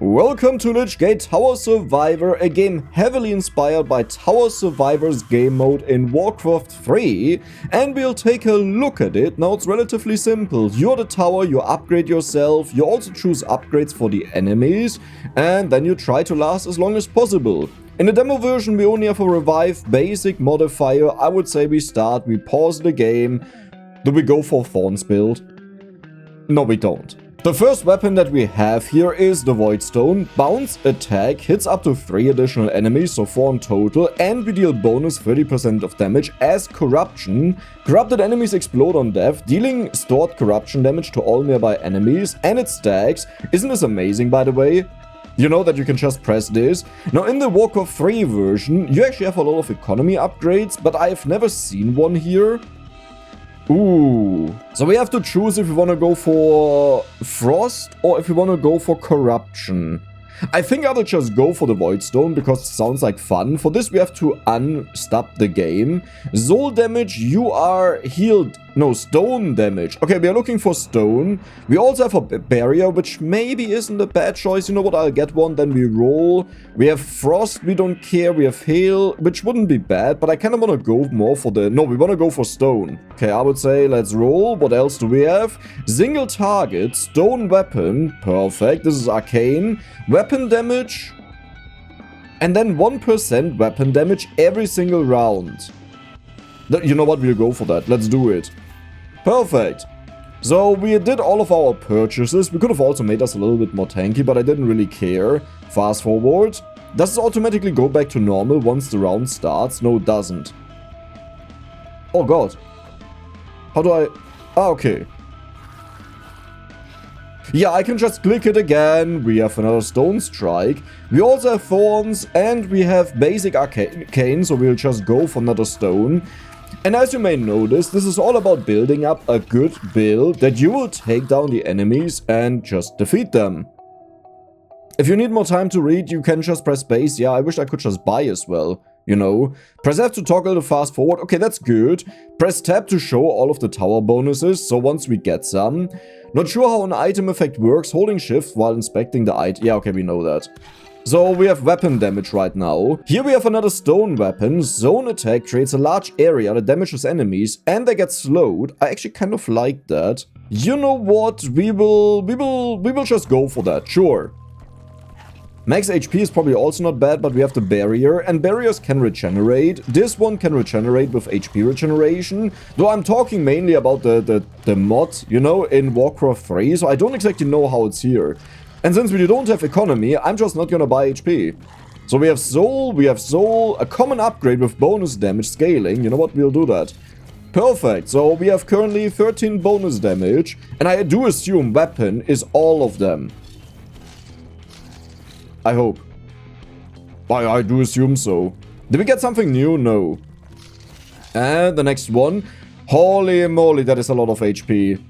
Welcome to Lichgate Tower Survivor, a game heavily inspired by Tower Survivor's game mode in Warcraft 3, and we'll take a look at it. Now it's relatively simple. You're the tower, you upgrade yourself, you also choose upgrades for the enemies, and then you try to last as long as possible. In the demo version we only have a revive basic modifier. I would say we pause the game. Do we go for thorns build? No, we don't. The first weapon that we have here is the Void Stone. Bounce attack, hits up to 3 additional enemies, so 4 in total, and we deal bonus 30% of damage as corruption. Corrupted enemies explode on death, dealing stored corruption damage to all nearby enemies, and it stacks. Isn't this amazing, by the way? You know that you can just press this. Now in the Warcraft 3 version, you actually have a lot of economy upgrades, but I've never seen one here. Ooh. So we have to choose if we want to go for Frost or if we want to go for Corruption. I think I will just go for the Void Stone because it sounds like fun. For this we have to unstop the game. Soul damage, you are healed. No, stone damage. Okay, we are looking for stone. We also have a barrier, which maybe isn't a bad choice. You know what, I'll get one, then we roll. We have frost, we don't care. We have hail, which wouldn't be bad, but I kind of want to go more for the... No, we want to go for stone. Okay, I would say let's roll. What else do we have? Single target, stone weapon. Perfect. This is arcane. Weapon damage. And then 1% weapon damage every single round. You know what, we'll go for that. Let's do it. Perfect. So we did all of our purchases. We could have also made us a little bit more tanky, but I didn't really care. Fast forward. Does it automatically go back to normal once the round starts? No, it doesn't. Oh god. How do I... Ah, okay. Yeah, I can just click it again. We have another stone strike. We also have thorns and we have basic arcane, so we'll just go for another stone. And as you may notice, this is all about building up a good build that you will take down the enemies and just defeat them. If you need more time to read, you can just press space. Yeah, I wish I could just buy as well, you know. Press F to toggle the fast forward. Okay, that's good. Press tab to show all of the tower bonuses, so once we get some. Not sure how an item effect works. Holding shift while inspecting the item. Yeah, okay, we know that. So we have weapon damage right now. Here we have another stone weapon. Zone attack creates a large area that damages enemies and they get slowed. I actually kind of like that. You know what? We will just go for that. Sure. Max HP is probably also not bad, but we have the barrier, and barriers can regenerate. This one can regenerate with HP regeneration, though I'm talking mainly about the mod, you know, in Warcraft 3, so I don't exactly know how it's here. And since we don't have economy, I'm just not gonna buy HP. So we have soul, a common upgrade with bonus damage scaling. You know what, we'll do that. Perfect, so we have currently 13 bonus damage, and I do assume weapon is all of them. I hope. I do assume so. Did we get something new? No. And the next one. Holy moly, that is a lot of HP.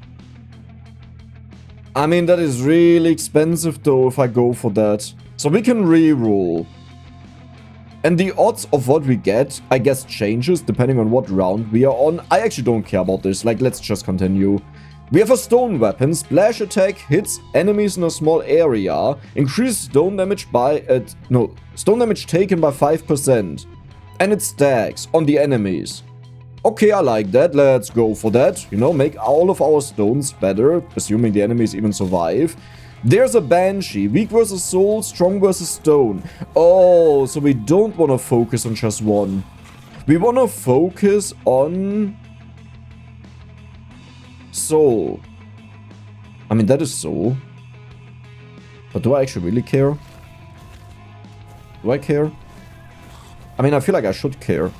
I mean, that is really expensive though if I go for that. So we can re-roll. And the odds of what we get, I guess, changes depending on what round we are on. I actually don't care about this. Like, let's just continue. We have a stone weapon. Splash attack hits enemies in a small area. Increases stone damage by... stone damage taken by 5%. And it stacks on the enemies. Okay, I like that. Let's go for that. You know, make all of our stones better. Assuming the enemies even survive. There's a Banshee. Weak versus soul, strong versus stone. Oh, so we don't want to focus on just one. We want to focus on... soul. I mean, that is soul. But do I actually really care? Do I care? I mean, I feel like I should care.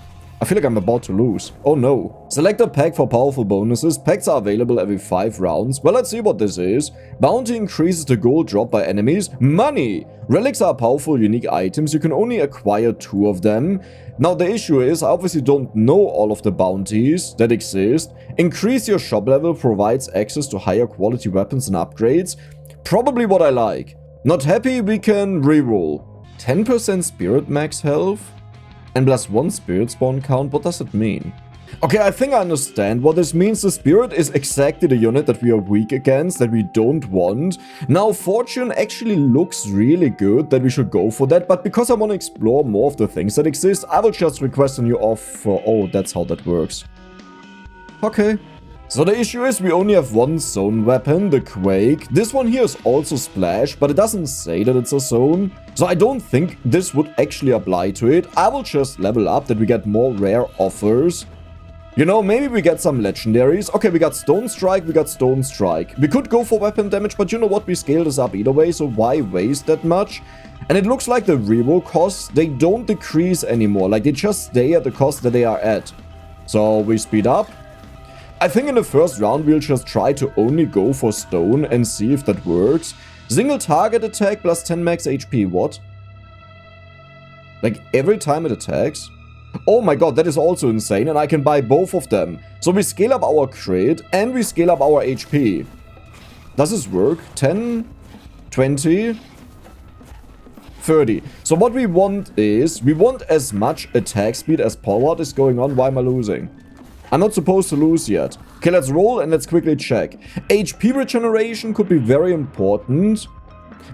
I feel like I'm about to lose. Oh no. Select a pack for powerful bonuses. Packs are available every 5 rounds. Well, let's see what this is. Bounty increases the gold dropped by enemies. Money! Relics are powerful, unique items. You can only acquire 2 of them. Now, the issue is, I obviously don't know all of the bounties that exist. Increase your shop level provides access to higher quality weapons and upgrades. Probably what I like. Not happy, we can reroll. 10% spirit max health? And +1 spirit spawn count, what does it mean? Okay, I think I understand what this means. The Spirit is exactly the unit that we are weak against, that we don't want. Now, Fortune actually looks really good, that we should go for that, but because I want to explore more of the things that exist, I will just request a new offer. Oh, that's how that works. Okay. So the issue is we only have one zone weapon, the Quake. This one here is also Splash, but it doesn't say that it's a zone. So I don't think this would actually apply to it. I will just level up that we get more rare offers. You know, maybe we get some legendaries. Okay, we got Stone Strike, we got Stone Strike. We could go for weapon damage, but you know what? We scale this up either way, so why waste that much? And it looks like the reroll costs, they don't decrease anymore. Like, they just stay at the cost that they are at. So we speed up. I think in the first round, we'll just try to only go for Stone and see if that works. Single target attack plus 10 max HP. What? Like, every time it attacks? Oh my god, that is also insane, and I can buy both of them. So we scale up our crit, and we scale up our HP. Does this work? 10, 20, 30. So what we want is, we want as much attack speed as Pollard is going on. Why am I losing? I'm not supposed to lose yet. Okay, let's roll and let's quickly check. HP regeneration could be very important.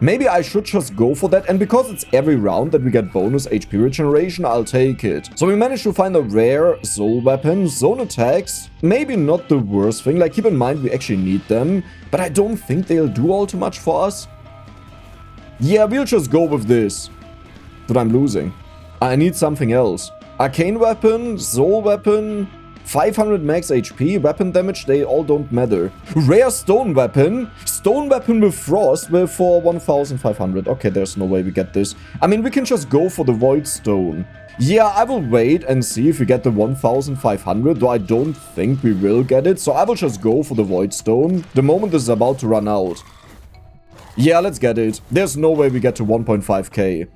Maybe I should just go for that, and because it's every round that we get bonus HP regeneration, I'll take it. So we managed to find a rare soul weapon. Zone attacks, maybe not the worst thing. Like, keep in mind we actually need them, but I don't think they'll do all too much for us. Yeah, we'll just go with this. But I'm losing. I need something else. Arcane weapon, soul weapon, 500 max HP, weapon damage, they all don't matter. Rare stone weapon with frost for 1500. Okay, there's no way we get this. I mean, we can just go for the void stone. Yeah, I will wait and see if we get the 1500, though I don't think we will get it. So I will just go for the void stone the moment this is about to run out. Yeah, let's get it. There's no way we get to 1.5k.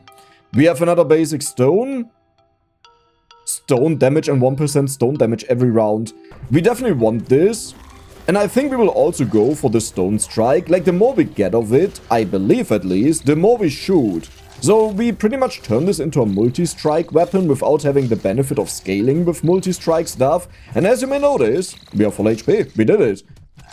We have another basic stone. Stone damage and 1% stone damage every round. We definitely want this. And I think we will also go for the stone strike. Like, the more we get of it, I believe at least, the more we shoot. So we pretty much turn this into a multi-strike weapon without having the benefit of scaling with multi-strike stuff. And as you may notice, we are full HP. We did it.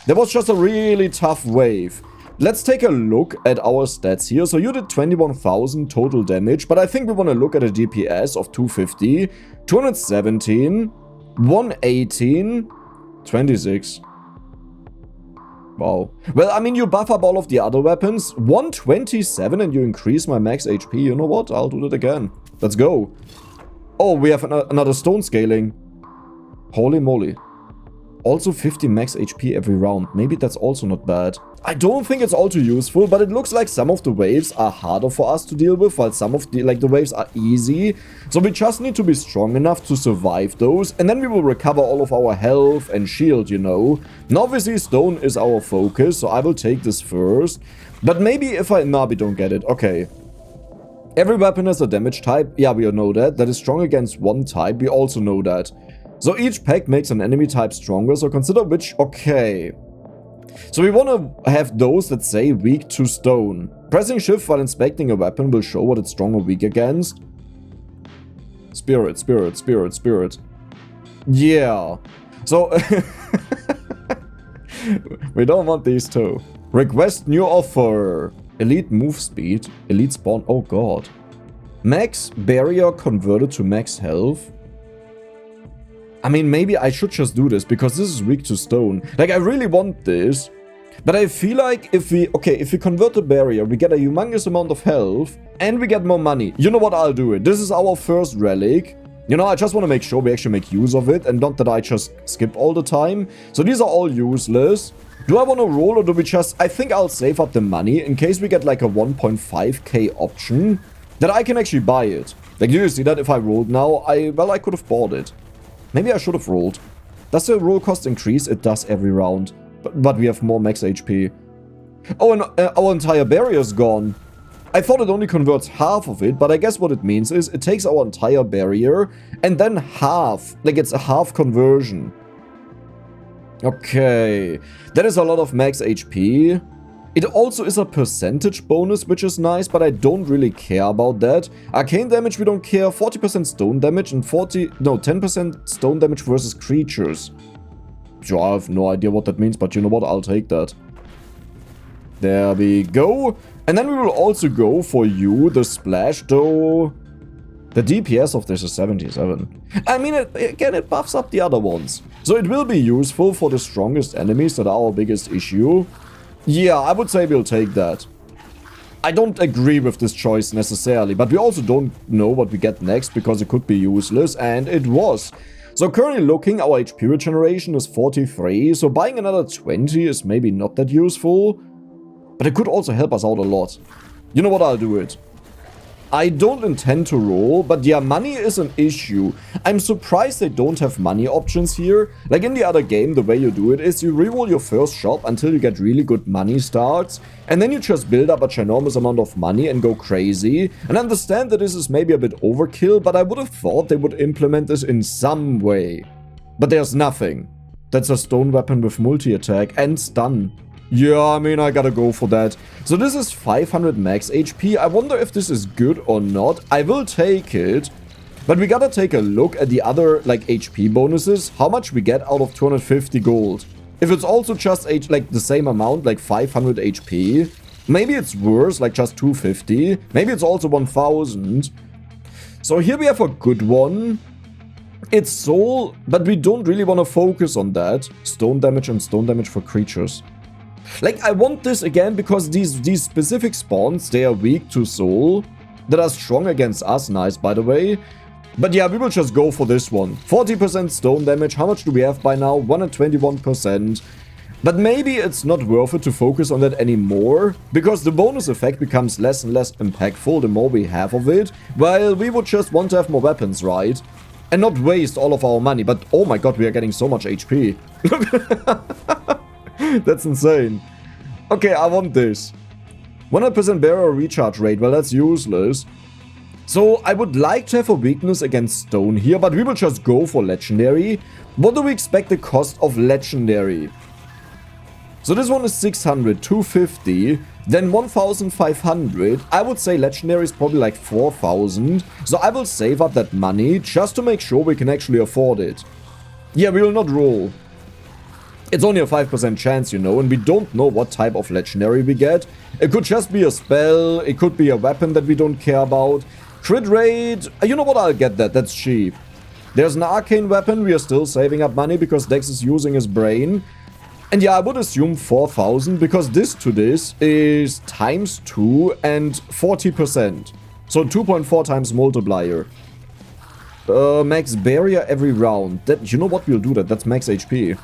That was just a really tough wave. Let's take a look at our stats here. So you did 21,000 total damage, but I think we want to look at a DPS of 250, 217, 118, 26. Wow. Well, I mean, you buff up all of the other weapons. 127 and you increase my max HP. You know what? I'll do that again. Let's go. Oh, we have another stone scaling. Holy moly. Also 50 max HP every round. Maybe that's also not bad. I don't think it's all too useful, but it looks like some of the waves are harder for us to deal with, while some of the waves are easy. So we just need to be strong enough to survive those, and then we will recover all of our health and shield, you know. Now obviously stone is our focus, so I will take this first. But maybe if nah, we don't get it. Okay. Every weapon has a damage type. Yeah, we know that. That is strong against one type. We also know that. So each pact makes an enemy type stronger, so consider which. Okay. So we want to have those that say weak to stone. Pressing shift while inspecting a weapon will show what it's strong or weak against. Spirit, spirit, spirit, spirit. Yeah. So we don't want these two. Request new offer. Elite move speed. Elite spawn. Oh god. Max barrier converted to max health. I mean, maybe I should just do this, because this is weak to stone. Like, I really want this. But I feel like if we convert the barrier, we get a humongous amount of health, and we get more money. You know what, I'll do it. This is our first relic. You know, I just want to make sure we actually make use of it, and not that I just skip all the time. So these are all useless. Do I want to roll, or do we just... I think I'll save up the money, in case we get like a 1.5k option, that I can actually buy it. Like, do you see that? If I rolled now, I could have bought it. Maybe I should have rolled. Does the roll cost increase? It does every round. But we have more max HP. Oh, and our entire barrier is gone. I thought it only converts half of it, but I guess what it means is it takes our entire barrier and then half. Like, it's a half conversion. Okay. That is a lot of max HP. It also is a percentage bonus, which is nice, but I don't really care about that. Arcane damage, we don't care. 40% stone damage and 10% stone damage versus creatures. Sure, I have no idea what that means, but you know what? I'll take that. There we go. And then we will also go for you, the splash, though. The DPS of this is 77. I mean, again, it buffs up the other ones. So it will be useful for the strongest enemies that are our biggest issue. Yeah, I would say we'll take that. I don't agree with this choice necessarily, but we also don't know what we get next because it could be useless, and it was. So currently looking, our HP regeneration is 43, so buying another 20 is maybe not that useful, but it could also help us out a lot. You know what, I'll do it. I don't intend to roll, but yeah, money is an issue. I'm surprised they don't have money options here. Like in the other game, the way you do it is you reroll your first shop until you get really good money starts, and then you just build up a ginormous amount of money and go crazy. And understand that this is maybe a bit overkill, but I would have thought they would implement this in some way. But there's nothing. That's a stone weapon with multi-attack and stun. Yeah, I mean, I gotta go for that. So this is 500 max HP. I wonder if this is good or not. I will take it. But we gotta take a look at the other, like, HP bonuses. How much we get out of 250 gold. If it's also just, like, the same amount, like 500 HP. Maybe it's worse, like just 250. Maybe it's also 1000. So here we have a good one. It's soul, but we don't really want to focus on that. Stone damage and stone damage for creatures. Like, I want this again because these specific spawns, they are weak to soul, that are strong against us. Nice, by the way. But yeah, we will just go for this one. 40% stone damage. How much do we have by now? 121%. But maybe it's not worth it to focus on that anymore, because the bonus effect becomes less and less impactful the more we have of it, while we would just want to have more weapons, right? And not waste all of our money. But oh my god, we are getting so much HP. That's insane. Okay, I want this. 100% barrel recharge rate. Well, that's useless. So I would like to have a weakness against stone here, but we will just go for legendary. What do we expect the cost of legendary? So this one is 600, 250, then 1500. I would say legendary is probably like 4000. So I will save up that money just to make sure we can actually afford it. Yeah, we will not roll. It's only a 5% chance, you know, and we don't know what type of legendary we get. It could just be a spell, it could be a weapon that we don't care about. Crit rate, you know what, I'll get that, that's cheap. There's an arcane weapon, we are still saving up money because Dex is using his brain. And yeah, I would assume 4000 because this to this is times 2 and 40%. So 2.4 times multiplier. Max barrier every round. That, you know what, we'll do that, that's max HP.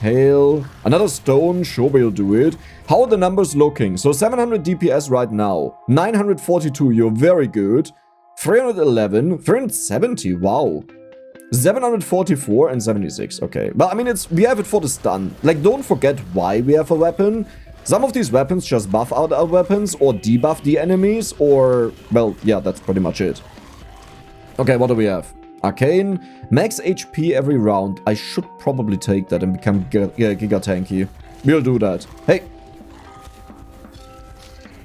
Hail. Another stone, sure we'll do it. How are the numbers looking? So 700 DPS right now. 942, you're very good. 311, 370, wow. 744 and 76, okay. But I mean, we have it for the stun. Like, don't forget why we have a weapon. Some of these weapons just buff out our weapons or debuff the enemies or, well, yeah, that's pretty much it. Okay, what do we have? Arcane, max HP every round. I should probably take that and become giga tanky. We'll do that. Hey.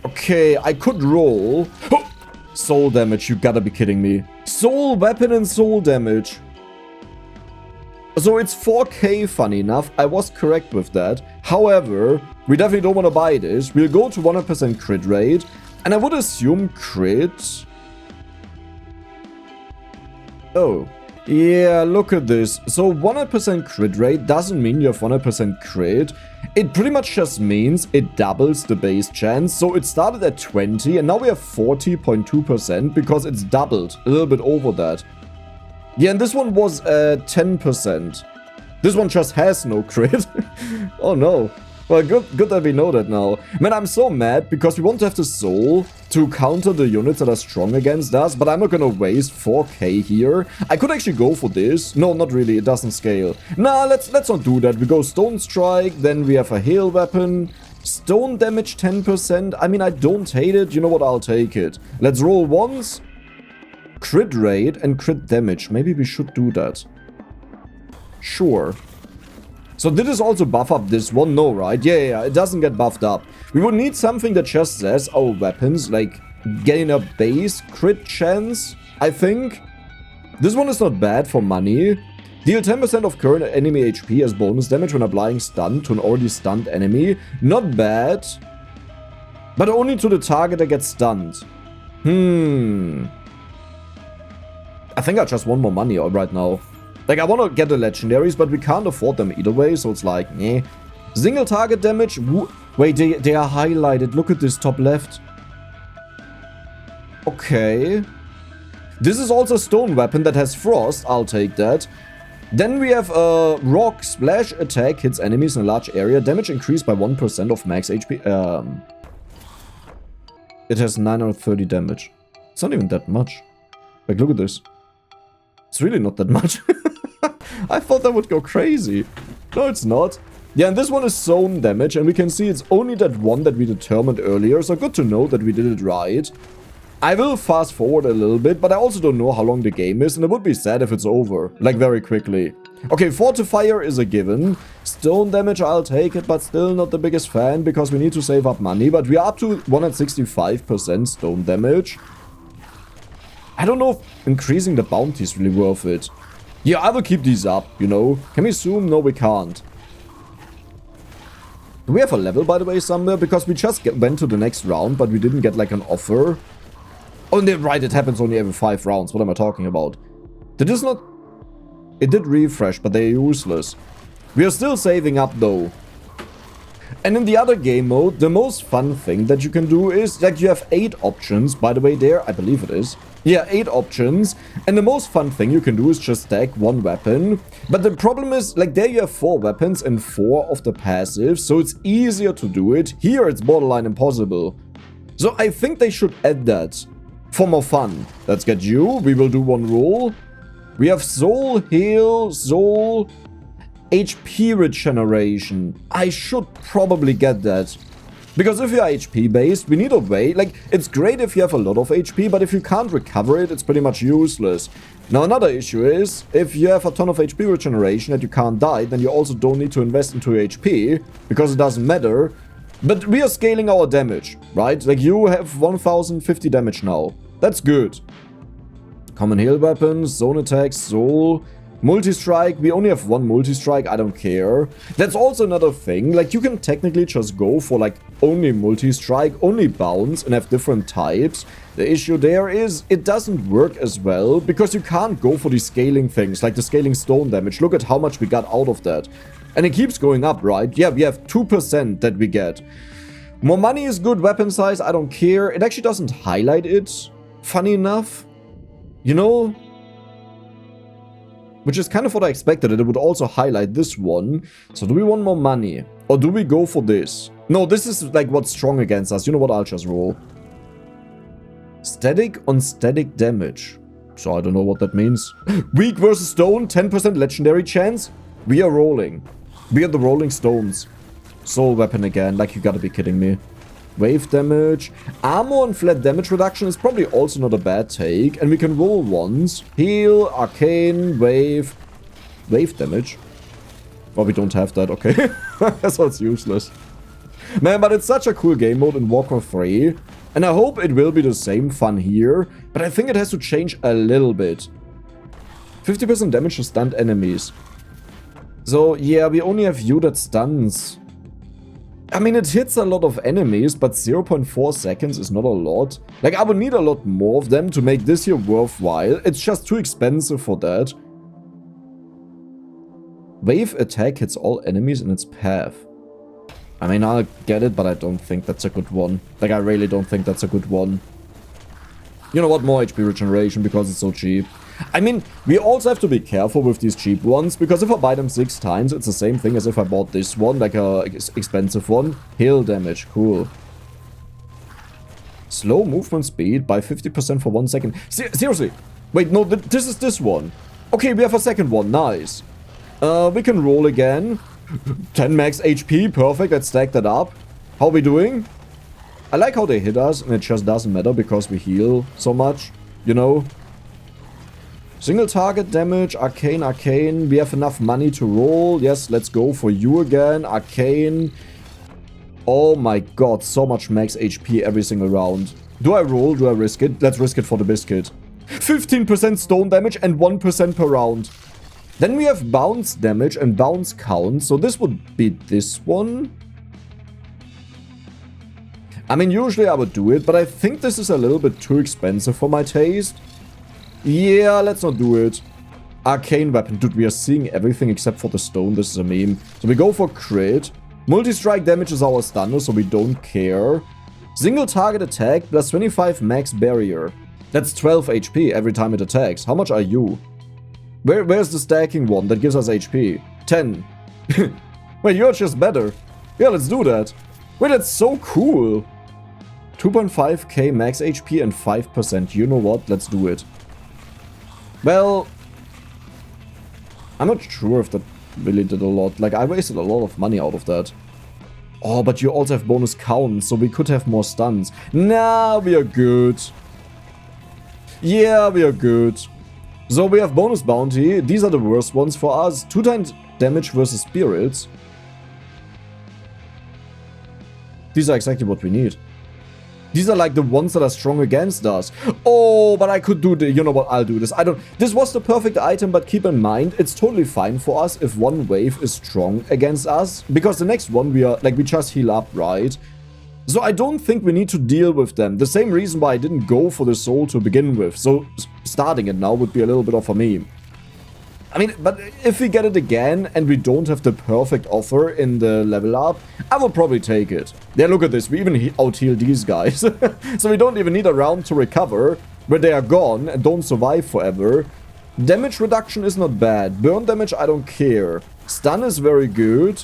Okay, I could roll. Oh! Soul damage, you gotta be kidding me. Soul weapon and soul damage. So it's 4k, funny enough. I was correct with that. However, we definitely don't want to buy this. We'll go to 100% crit rate. And I would assume crit. Oh, yeah, look at this. So 100% crit rate doesn't mean you have 100% crit. It pretty much just means it doubles the base chance. So it started at 20 and now we have 40.2% because it's doubled, a little bit over that. Yeah, and this one was 10%. This one just has no crit. Oh no. Well, good that we know that now. Man, I'm so mad because we want to have the soul to counter the units that are strong against us, but I'm not gonna waste 4k here. I could actually go for this. No, not really, it doesn't scale. Nah, let's not do that. We go Stone Strike, then we have a hail weapon. Stone damage 10%. I mean, I don't hate it. You know what, I'll take it. Let's roll once. Crit rate and crit damage. Maybe we should do that. Sure. So did this also buff up this one? No, right? Yeah, it doesn't get buffed up. We would need something that just says, oh, weapons, like, gain a base crit chance, I think. This one is not bad for money. Deal 10% of current enemy HP as bonus damage when applying stun to an already stunned enemy. Not bad. But only to the target that gets stunned. I think I just want more money right now. Like, I want to get the legendaries, but we can't afford them either way, so it's like, eh. Single target damage. Wait, they are highlighted. Look at this top left. Okay. This is also a stone weapon that has frost. I'll take that. Then we have a rock splash attack. Hits enemies in a large area. Damage increased by 1% of max HP. It has 930 damage. It's not even that much. Like, look at this. It's really not that much. I thought that would go crazy. No, it's not. Yeah, and this one is zone damage, and we can see it's only that one that we determined earlier, so good to know that we did it right. I will fast forward a little bit, but I also don't know how long the game is, and it would be sad if it's over, like very quickly. Okay, fortifier is a given. Stone damage, I'll take it, but still not the biggest fan, because we need to save up money, but we are up to 165% stone damage. I don't know if increasing the bounty is really worth it. Yeah, I will keep these up, you know. Can we zoom? No, we can't. Do we have a level, by the way, somewhere? Because we just went to the next round, but we didn't get, like, an offer. Oh, right, it happens only every 5 rounds. What am I talking about? Did this not... It did refresh, but they're useless. We are still saving up, though. And in the other game mode, the most fun thing that you can do is, like, you have 8 options, by the way, there. I believe it is. Yeah, 8 options. And the most fun thing you can do is just stack 1 weapon. But the problem is, like, there you have 4 weapons and 4 of the passives, so it's easier to do it. Here, it's borderline impossible. So I think they should add that for more fun. Let's get you. We will do 1 rule. We have soul, heal, soul, HP regeneration. I should probably get that. Because if you are HP based, we need a way. Like, it's great if you have a lot of HP, but if you can't recover it, it's pretty much useless. Now, another issue is, if you have a ton of HP regeneration and you can't die, then you also don't need to invest into HP, because it doesn't matter. But we are scaling our damage, right? Like, you have 1050 damage now. That's good. Common heal weapons, zone attacks, soul, multi-strike. We only have 1 multi-strike, I don't care. That's also another thing. Like, you can technically just go for, like, only multi-strike, only bounce, and have different types. The issue there is, it doesn't work as well, because you can't go for the scaling things, like the scaling stone damage. Look at how much we got out of that. And it keeps going up, right? Yeah, we have 2% that we get. More money is good, weapon size, I don't care. It actually doesn't highlight it, funny enough. You know? Which is kind of what I expected, that it would also highlight this one. So do we want more money? Or do we go for this? No, this is like what's strong against us. You know what, I'll just roll. Static on static damage. So I don't know what that means. Weak versus stone, 10% legendary chance. We are rolling. We are the rolling stones. Soul weapon again, like you gotta be kidding me. Wave damage. Armor and flat damage reduction is probably also not a bad take. And we can roll once. Heal, arcane, wave. Wave damage. Oh, we don't have that, okay. So it's useless. Man, but it's such a cool game mode in Warcraft 3. And I hope it will be the same fun here. But I think it has to change a little bit. 50% damage to stunned enemies. So, yeah, we only have you that stuns. I mean, it hits a lot of enemies, but 0.4 seconds is not a lot. Like, I would need a lot more of them to make this here worthwhile. It's just too expensive for that. Wave attack hits all enemies in its path. I mean, I'll get it, but I don't think that's a good one. Like, I really don't think that's a good one. You know what? More HP regeneration because it's so cheap. I mean, we also have to be careful with these cheap ones, because if I buy them 6 times, it's the same thing as if I bought this one, like a expensive one. Heal damage, cool. Slow movement speed by 50% for 1 second. Seriously? Wait, no, this is this one. Okay, we have a second one, nice. We can roll again. 10 max HP, perfect, let's stack that up. How are we doing? I like how they hit us, and it just doesn't matter because we heal so much, you know? Single target damage, arcane, arcane. We have enough money to roll. Yes, let's go for you again. Arcane. Oh my god, so much max HP every single round. Do I roll? Do I risk it? Let's risk it for the biscuit. 15% stone damage and 1% per round. Then we have bounce damage and bounce count. So this would be this one. I mean, usually I would do it, but I think this is a little bit too expensive for my taste. Yeah, let's not do it. Arcane weapon. Dude, we are seeing everything except for the stone. This is a meme. So we go for crit. Multi-strike damage is our stunner, so we don't care. Single target attack plus 25 max barrier. That's 12 HP every time it attacks. How much are you? Where's the stacking one that gives us HP? 10. Wait, you're just better. Yeah, let's do that. Wait, that's so cool. 2.5k max HP and 5%. You know what? Let's do it. Well, I'm not sure if that really did a lot. Like, I wasted a lot of money out of that. Oh, but you also have bonus count, so we could have more stuns. Nah, we are good. Yeah, we are good. So we have bonus bounty. These are the worst ones for us. 2 times damage versus spirits. These are exactly what we need. These are like the ones that are strong against us. Oh, but I could do the... You know what? I'll do this. This was the perfect item, but keep in mind, it's totally fine for us if one wave is strong against us. Because the next one, we just heal up, right? So I don't think we need to deal with them. The same reason why I didn't go for the soul to begin with. So starting it now would be a little bit of a meme. I mean, but if we get it again and we don't have the perfect offer in the level up, I will probably take it. Yeah, look at this. We even out-heal these guys. So we don't even need a round to recover, where they are gone and don't survive forever. Damage reduction is not bad. Burn damage, I don't care. Stun is very good.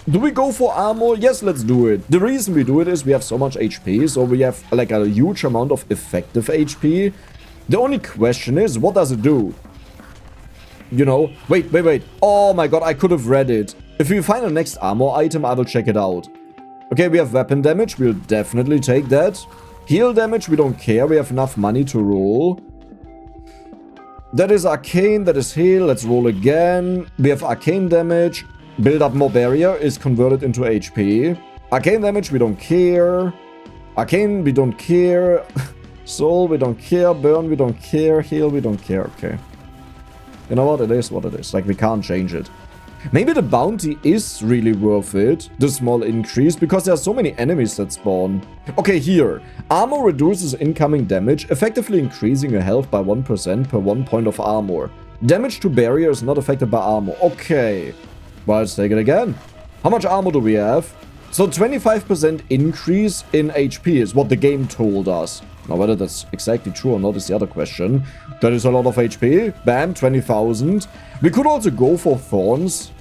Do we go for armor? Yes, let's do it. The reason we do it is we have so much HP, so we have like a huge amount of effective HP. The only question is, what does it do? You know, wait. Oh my god, I could have read it. If we find a next armor item, I will check it out. Okay, we have weapon damage. We'll definitely take that. Heal damage, we don't care. We have enough money to roll. That is arcane, that is heal. Let's roll again. We have arcane damage. Build up more barrier is converted into HP. Arcane damage, we don't care. Arcane, we don't care. Soul, we don't care. Burn, we don't care. Heal, we don't care. Okay. You know what? It is what it is. Like, we can't change it. Maybe the bounty is really worth it, the small increase, because there are so many enemies that spawn. Okay, here. Armor reduces incoming damage, effectively increasing your health by 1% per 1 point of armor. Damage to barrier is not affected by armor. Okay. Well, let's take it again. How much armor do we have? So 25% increase in HP is what the game told us. Now, whether that's exactly true or not is the other question. That is a lot of HP. Bam, 20,000. We could also go for thorns.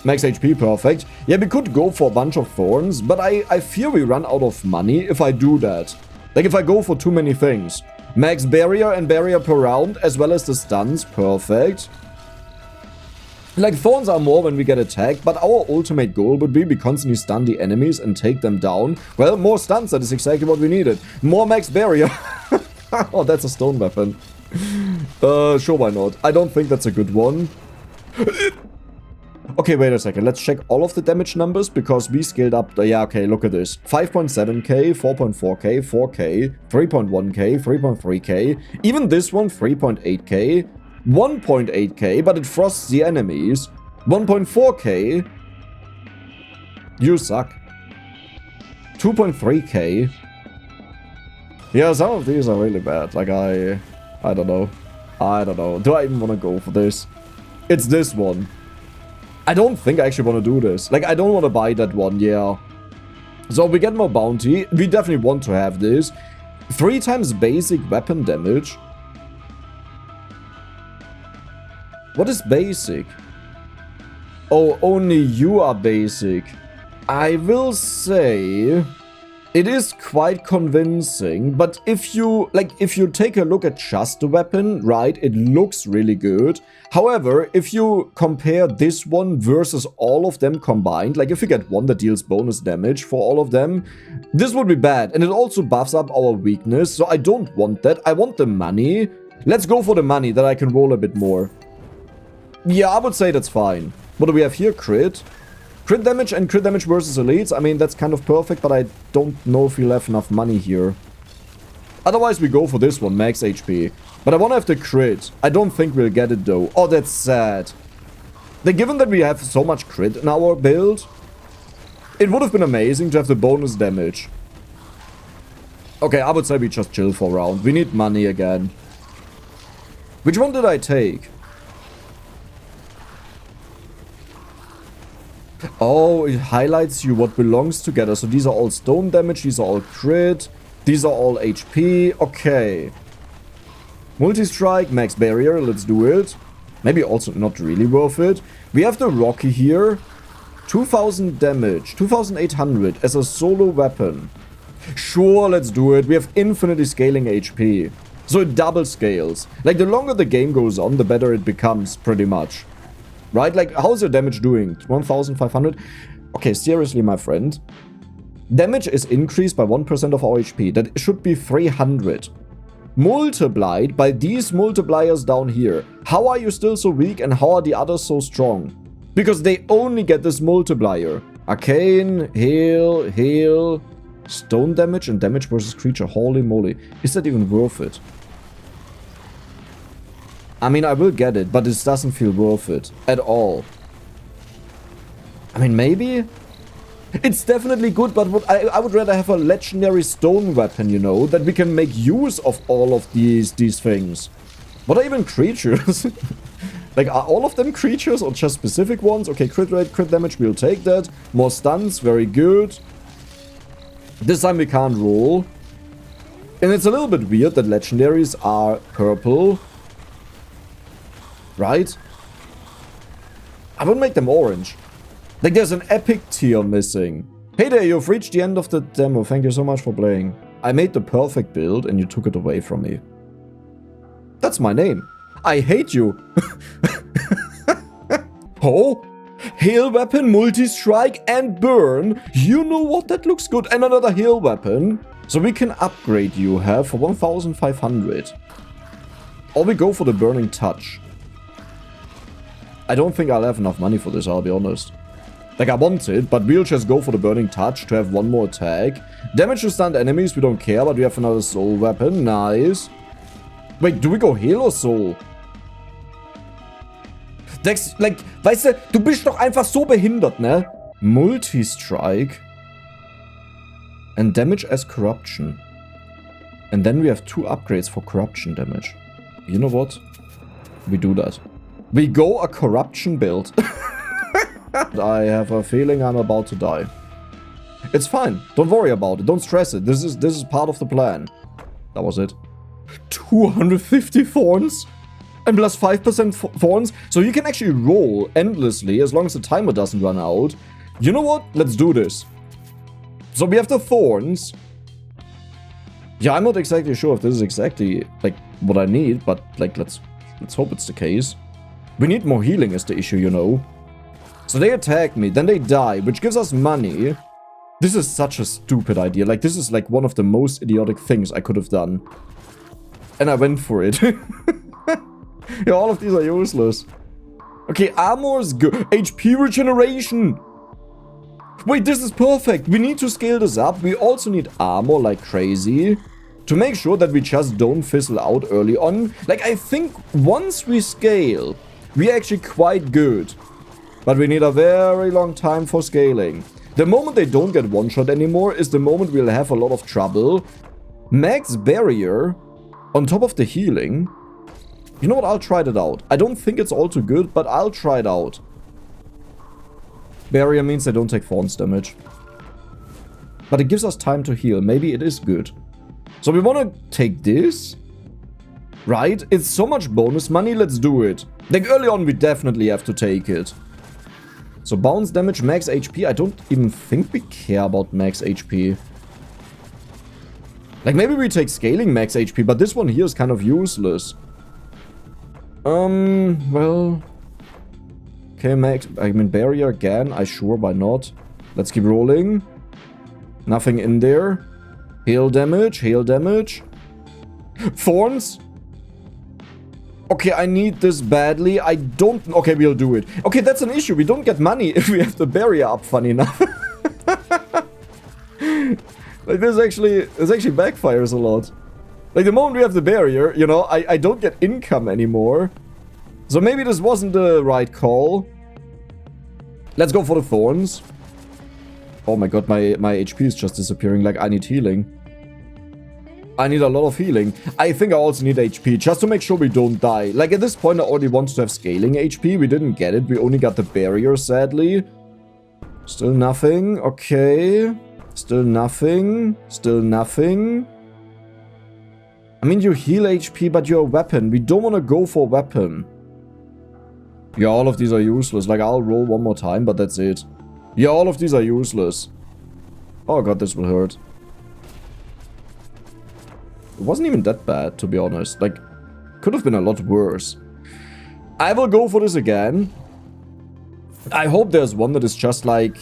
Max HP, perfect. Yeah, we could go for a bunch of thorns, but I fear we run out of money if I do that. Like, if I go for too many things. Max barrier and barrier per round, as well as the stuns, perfect. Like, thorns are more when we get attacked, but our ultimate goal would be we constantly stun the enemies and take them down. Well, more stuns, that is exactly what we needed. More max barrier. Oh, that's a stone weapon. Sure, why not? I don't think that's a good one. Okay, wait a second. Let's check all of the damage numbers, because we scaled up... yeah, okay, look at this. 5.7k, 4.4k, 4k, 3.1k, 3.3k. Even this one, 3.8k. 1.8k, but it frosts the enemies. 1.4k. You suck. 2.3k. Yeah, some of these are really bad. Like, I don't know. I don't know. Do I even want to go for this? It's this one. I don't think I actually want to do this. Like, I don't want to buy that one, yeah. So we get more bounty. We definitely want to have this. 3 times basic weapon damage. What is basic? Oh, only you are basic. I will say it is quite convincing, but if you take a look at just the weapon, right, it looks really good. However, if you compare this one versus all of them combined, like if you get one that deals bonus damage for all of them, this would be bad. And it also buffs up our weakness, so I don't want that. I want the money. Let's go for the money, that I can roll a bit more. Yeah, I would say that's fine. What do we have here? Crit. Crit damage and crit damage versus elites. I mean, that's kind of perfect, but I don't know if we'll have enough money here. Otherwise, we go for this one, max HP. But I want to have the crit. I don't think we'll get it, though. Oh, that's sad. Like, given that we have so much crit in our build, it would have been amazing to have the bonus damage. Okay, I would say we just chill for a round. We need money again. Which one did I take? Oh, it highlights you what belongs together. So these are all stone damage, these are all crit, these are all HP. Okay. Multi-strike, max barrier, let's do it. Maybe also not really worth it. We have the Rocky here. 2000 damage, 2800 as a solo weapon. Sure, let's do it. We have infinitely scaling HP. So it double scales. Like, the longer the game goes on, the better it becomes, pretty much. Right? Like, how's your damage doing? 1500? Okay, seriously, my friend. Damage is increased by 1% of our HP. That should be 300. Multiplied by these multipliers down here. How are you still so weak and how are the others so strong? Because they only get this multiplier. Arcane, heal, stone damage and damage versus creature. Holy moly. Is that even worth it? I mean, I will get it, but this doesn't feel worth it at all. I mean, maybe? It's definitely good, but I would rather have a legendary stone weapon, you know, that we can make use of all of these things. What are even creatures? Like, are all of them creatures or just specific ones? Okay, crit rate, crit damage, we'll take that. More stuns, very good. This time we can't roll. And it's a little bit weird that legendaries are purple. Right? I would make them orange. Like, there's an epic tier missing. Hey there, you've reached the end of the demo. Thank you so much for playing. I made the perfect build and you took it away from me. That's my name. I hate you. Oh? Hail weapon, multi-strike and burn. You know what? That looks good. And another hail weapon. So we can upgrade you have for 1500. Or we go for the burning touch. I don't think I'll have enough money for this, I'll be honest. Like, I want it, but we'll just go for the burning touch to have one more attack. Damage to stunned enemies, we don't care, but we have another soul weapon. Nice. Wait, do we go heal or soul? Dex, like, weißt du, du bist doch einfach so behindert, ne? Multi-strike. And damage as corruption. And then we have 2 upgrades for corruption damage. You know what? We do that. We go a corruption build. I have a feeling I'm about to die. It's fine. Don't worry about it. Don't stress it. This is part of the plan. That was it. 250 thorns? And plus 5% thorns? So you can actually roll endlessly as long as the timer doesn't run out. You know what? Let's do this. So we have the thorns. Yeah, I'm not exactly sure if this is exactly, like, what I need. But, like, let's hope it's the case. We need more healing is the issue, you know. So they attack me, then they die, which gives us money. This is such a stupid idea. Like, this is like one of the most idiotic things I could have done. And I went for it. Yeah, all of these are useless. Okay, armor is good. HP regeneration. Wait, this is perfect. We need to scale this up. We also need armor like crazy. To make sure that we just don't fizzle out early on. Like, I think once we scale, we're actually quite good. But we need a very long time for scaling. The moment they don't get one-shot anymore is the moment we'll have a lot of trouble. Max barrier on top of the healing. You know what? I'll try that out. I don't think it's all too good, but I'll try it out. Barrier means they don't take thorns damage. But it gives us time to heal. Maybe it is good. So we want to take this. Right? It's so much bonus money. Let's do it. Like, early on, we definitely have to take it. So bounce damage, max HP. I don't even think we care about max HP. Like, maybe we take scaling max HP, but this one here is kind of useless. Well... Okay, max... I mean, barrier again. Sure, why not? Let's keep rolling. Nothing in there. Hail damage, hail damage. Thorns? Okay, I need this badly. I don't... Okay, we'll do it. Okay, that's an issue. We don't get money if we have the barrier up, funny enough. Like, this actually backfires a lot. Like, the moment we have the barrier, you know, I don't get income anymore. So maybe this wasn't the right call. Let's go for the thorns. Oh my god, my HP is just disappearing. Like, I need healing. I need a lot of healing. I think I also need HP, just to make sure we don't die. Like, at this point, I already wanted to have scaling HP. We didn't get it. We only got the barrier, sadly. Still nothing. Okay. Still nothing. Still nothing. I mean, you heal HP, but you're a weapon. We don't want to go for weapon. Yeah, all of these are useless. Like, I'll roll one more time, but that's it. Yeah, all of these are useless. Oh god, this will hurt. It wasn't even that bad, to be honest. Like, could have been a lot worse. I will go for this again. I hope there's one that is just like...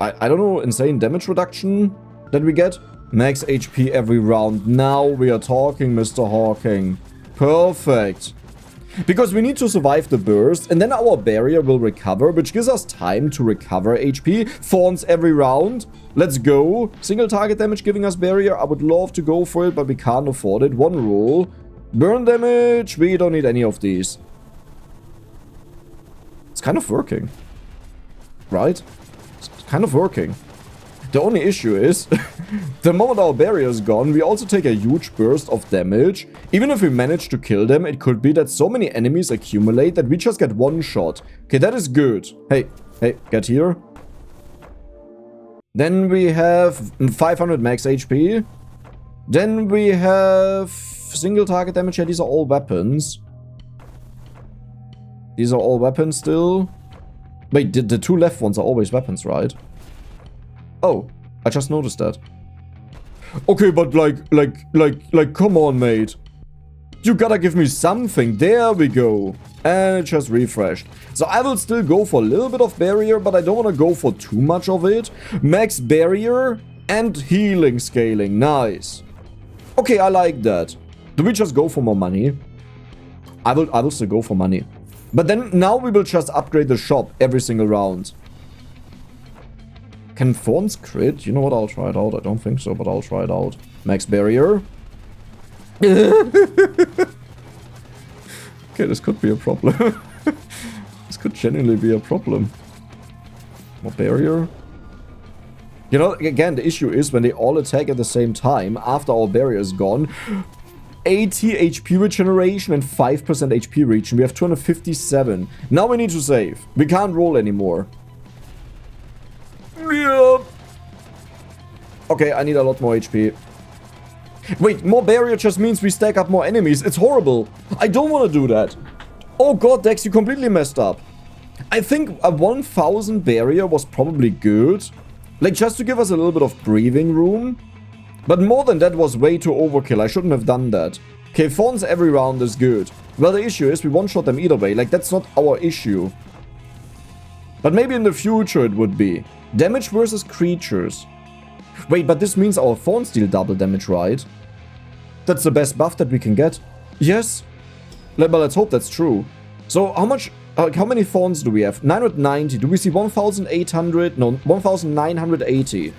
I don't know, insane damage reduction that we get. Max HP every round. Now we are talking, Mr. Hawking. Perfect. Because we need to survive the burst, and then our barrier will recover, which gives us time to recover HP. Thorns every round. Let's go. Single target damage giving us barrier. I would love to go for it, but we can't afford it. One rule. Burn damage. We don't need any of these. It's kind of working. Right? It's kind of working. The only issue is, the moment our barrier is gone, we also take a huge burst of damage. Even if we manage to kill them, it could be that so many enemies accumulate that we just get one shot. Okay, that is good. Hey, get here. Then we have 500 max HP. Then we have single target damage. Yeah, these are all weapons. These are all weapons still. Wait, the two left ones are always weapons, right? Oh, I just noticed that. Okay, but like, come on, mate. You gotta give me something. There we go. And it just refreshed. So I will still go for a little bit of barrier, but I don't want to go for too much of it. Max barrier and healing scaling. Nice. Okay, I like that. Do we just go for more money? I will still go for money. But then now we will just upgrade the shop every single round. Can thorns crit? You know what? I'll try it out. I don't think so, but I'll try it out. Max barrier. Okay, this could be a problem. This could genuinely be a problem. More barrier. You know, again, the issue is when they all attack at the same time, after our barrier is gone, 80 HP regeneration and 5% HP regen. We have 257. Now we need to save. We can't roll anymore. Yeah. Okay, I need a lot more HP. Wait, more barrier just means we stack up more enemies. It's horrible. I don't want to do that. Oh god, Dex, you completely messed up. I think a 1000 barrier was probably good. Like, just to give us a little bit of breathing room. But more than that was way too overkill. I shouldn't have done that. Okay, thorns every round is good. Well, the issue is we one-shot them either way. Like, that's not our issue. But maybe in the future it would be. Damage versus creatures. Wait, but this means our thorns deal double damage, right? That's the best buff that we can get. Yes. But let's hope that's true. So how much... how many thorns do we have? 990. Do we see 1,800? No, 1,980.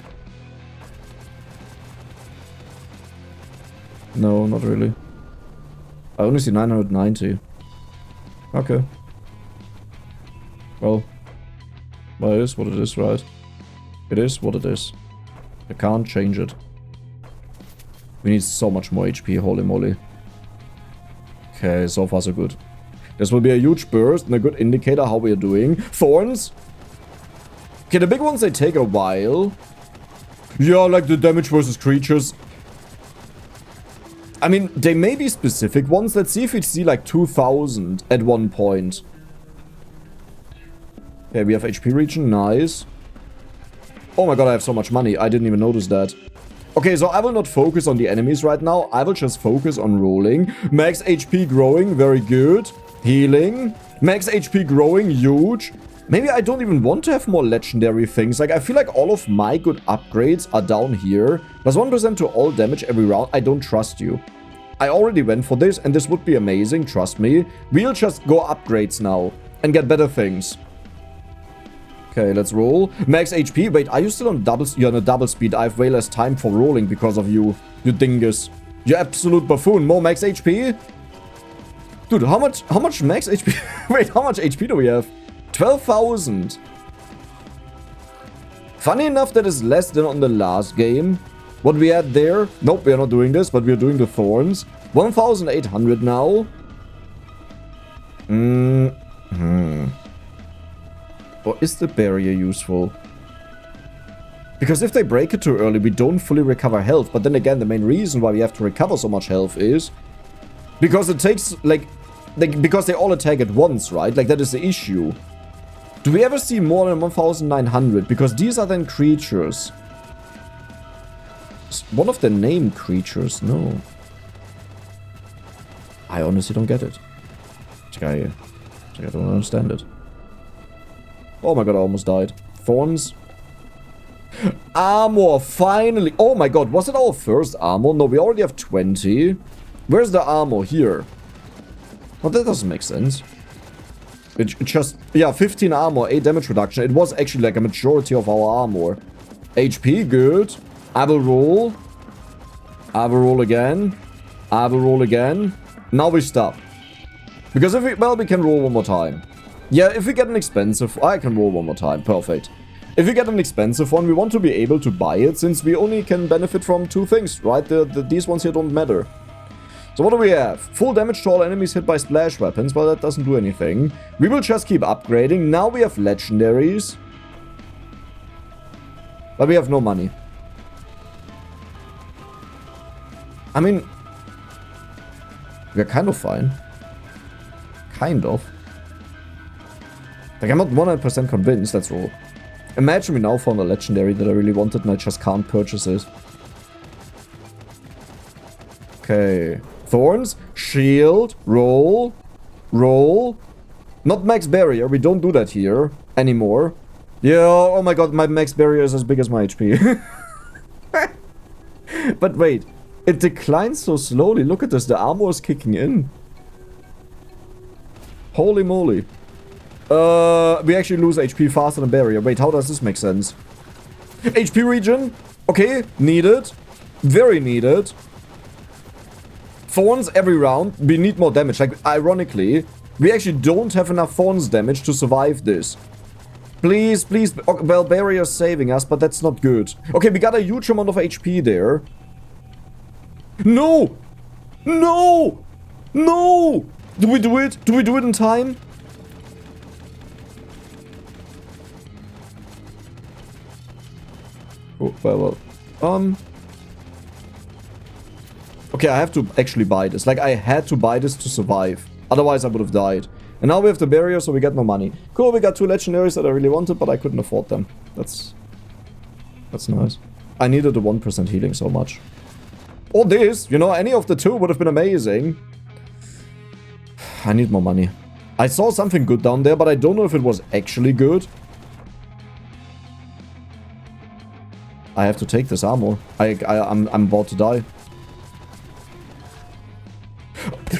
No, not really. I only see 990. Okay. Well, it is what it is, right? It is what it is. I can't change it. We need so much more HP, holy moly. Okay, so far so good. This will be a huge burst and a good indicator how we are doing. Thorns. Okay, the big ones, they take a while. Yeah, like the damage versus creatures. I mean, they may be specific ones. Let's see if we see like 2000 at one point. Okay, we have HP regen. Nice. Oh my god, I have so much money. I didn't even notice that. Okay, so I will not focus on the enemies right now. I will just focus on rolling. Max HP growing. Very good. Healing. Max HP growing. Huge. Maybe I don't even want to have more legendary things. Like, I feel like all of my good upgrades are down here. Plus 1% to all damage every round. I don't trust you. I already went for this, and this would be amazing, trust me. We'll just go upgrades now and get better things. Okay, let's roll. Max HP. Wait, are you still on double? You're on a double speed. I have way less time for rolling because of you. You dingus. You absolute buffoon. More max HP? Dude, how much max HP? Wait, how much HP do we have? 12,000. Funny enough, that is less than on the last game. What we had there? Nope, we are not doing this, but we are doing the thorns. 1,800 now. Or is the barrier useful? Because if they break it too early, we don't fully recover health. But then again, the main reason why we have to recover so much health is because it takes, because they all attack at once, right? Like, that is the issue. Do we ever see more than 1,900? Because these are then creatures. Is one of the named creatures? No. I honestly don't get it. I don't understand it. Oh my god, I almost died. Thorns. Armor, finally. Oh my god, was it our first armor? No, we already have 20. Where's the armor? Here. Well, that doesn't make sense. It just, yeah, 15 armor, 8 damage reduction. It was actually like a majority of our armor. HP, good. I will roll. I will roll again. I will roll again. Now we stop. Because if we, well, we can roll one more time. Yeah, if we get an expensive, I can roll one more time. Perfect. If we get an expensive one, we want to be able to buy it, since we only can benefit from 2 things, right? These ones here don't matter. So what do we have? Full damage to all enemies hit by splash weapons. Well, that doesn't do anything. We will just keep upgrading. Now we have legendaries. But we have no money. I mean, we're kind of fine. Kind of. Like, I'm not 100% convinced, that's all. Imagine we now found a legendary that I really wanted and I just can't purchase it. Okay. Thorns, shield, roll, roll. Not max barrier, we don't do that here anymore. Yeah, oh my god, my max barrier is as big as my HP. But wait, it declines so slowly. Look at this, the armor is kicking in. Holy moly. We actually lose HP faster than barrier. Wait, how does this make sense? HP regen. Okay, needed. Very needed. Thorns every round. We need more damage. Like, ironically, we actually don't have enough thorns damage to survive this. Please, please. Okay, well, barrier's saving us, but that's not good. Okay, we got a huge amount of HP there. No! No! No! Do we do it? Do we do it in time? Oh, well. Okay, I have to actually buy this. Like, I had to buy this to survive. Otherwise, I would have died. And now we have the barrier, so we get no money. Cool, we got 2 legendaries that I really wanted, but I couldn't afford them. That's nice. I needed the 1% healing so much. Or this, you know, any of the 2 would have been amazing. I need more money. I saw something good down there, but I don't know if it was actually good. I have to take this armor. I'm about to die.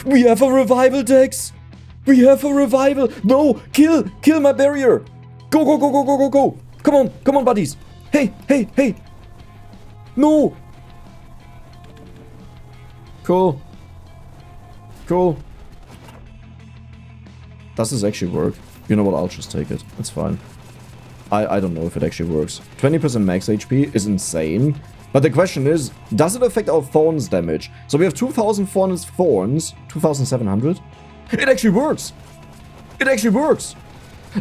We have a revival, Dex! We have a revival! No! Kill my barrier! Go, go, go, go, go, go, go! Come on, buddies! Hey! No! Cool. Does this actually work? You know what, I'll just take it. It's fine. I don't know if it actually works. 20% max HP is insane. But the question is, does it affect our thorns damage? So we have 2,400 thorns. 2,700? It actually works! It actually works!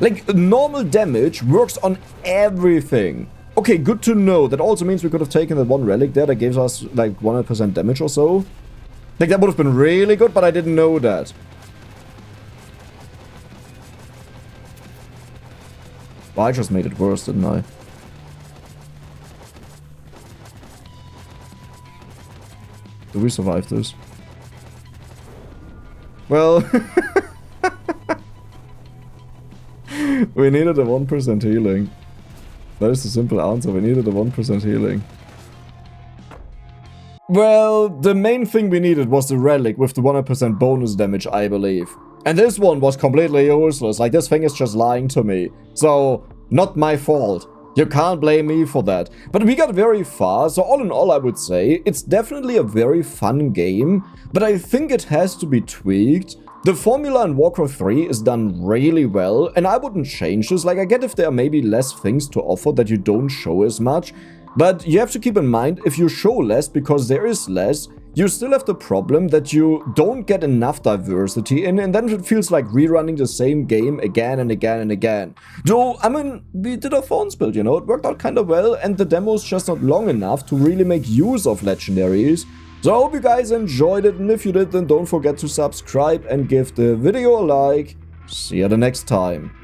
Like, normal damage works on everything. Okay, good to know. That also means we could have taken that one relic there that gives us, like, 100% damage or so. Like, that would have been really good, but I didn't know that. Well, I just made it worse, didn't I? Do we survive this? Well... we needed a 1% healing. That is the simple answer. We needed a 1% healing. Well, the main thing we needed was the relic with the 100% bonus damage, I believe. And this one was completely useless, like this thing is just lying to me. So, not my fault. You can't blame me for that. But we got very far, so all in all I would say, it's definitely a very fun game, but I think it has to be tweaked. The formula in Warcraft 3 is done really well, and I wouldn't change this. Like, I get if there are maybe less things to offer that you don't show as much, but you have to keep in mind, if you show less because there is less, you still have the problem that you don't get enough diversity in, and then it feels like rerunning the same game again and again and again. Though, I mean, we did a thorns build, you know, it worked out kind of well, and the demo's just not long enough to really make use of legendaries. So I hope you guys enjoyed it, and if you did, then don't forget to subscribe and give the video a like. See you the next time.